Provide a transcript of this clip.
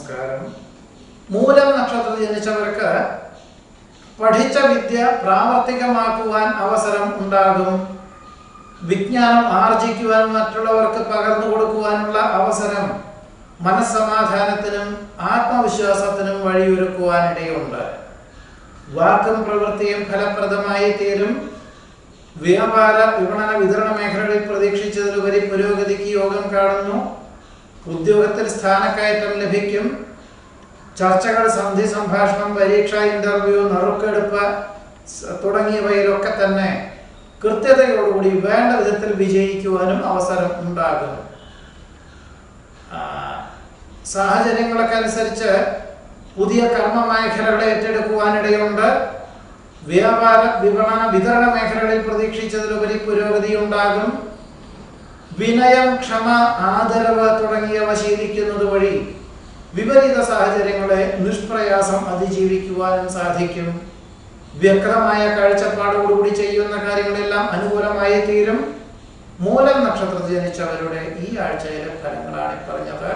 നമസ്കാരം. മൂലം നക്ഷത്രത്തിൽ ജനിച്ചവർക്ക് പഠിച്ച വിദ്യ പ്രാവർത്തികമാക്കുവാൻ അവസരം ഉണ്ടാകും. വിജ്ഞാനം ആർജിക്കുവാൻ മറ്റുള്ളവർക്ക് പകർന്നു കൊടുക്കുവാനുള്ള അവസരം മനസ്സമാധാനത്തിനും ആത്മവിശ്വാസത്തിനും വഴിയൊരുക്കുവാനിടയുണ്ട്. വാക്കും പ്രവൃത്തിയും ഫലപ്രദമായി തീരും. വ്യാപാര വിപണന വിതരണ മേഖലകളിൽ പ്രതീക്ഷിച്ചതിലുപരി പുരോഗതിക്ക് യോഗം കാണുന്നു. ഉദ്യോഗത്തിൽ സ്ഥാനക്കയറ്റം ലഭിക്കും. ചർച്ചകൾ, സന്ധി സംഭാഷണം, പരീക്ഷ, ഇന്റർവ്യൂ, നറുക്കെടുപ്പ് തുടങ്ങിയവയിലൊക്കെ തന്നെ കൃത്യതയോടുകൂടി വേണ്ട വിധത്തിൽ വിജയിക്കുവാനും അവസരം ഉണ്ടാകും. സാഹചര്യങ്ങളൊക്കെ അനുസരിച്ച് പുതിയ കർമ്മ മേഖലകളെ ഏറ്റെടുക്കുവാനിടയുണ്ട്. വ്യാപാര വിപണന വിതരണ മേഖലകളിൽ പ്രതീക്ഷിച്ചതിലുപരി പുരോഗതി ഉണ്ടാകും. വിനയം, ക്ഷമ, ആദരവ് തുടങ്ങിയവ ശീലിക്കുന്നത് വഴി വിപരീത സാഹചര്യങ്ങളെ നിഷ്പ്രയാസം അതിജീവിക്കുവാനും സാധിക്കും. വ്യക്തമായ കാഴ്ചപ്പാടോടുകൂടി ചെയ്യുന്ന കാര്യങ്ങളെല്ലാം അനുകൂലമായി തീരും. മൂലം നക്ഷത്രത്തിൽ ജനിച്ചവരുടെ ഈ ആഴ്ചയിലെ ഫലങ്ങളാണ് പറഞ്ഞത്.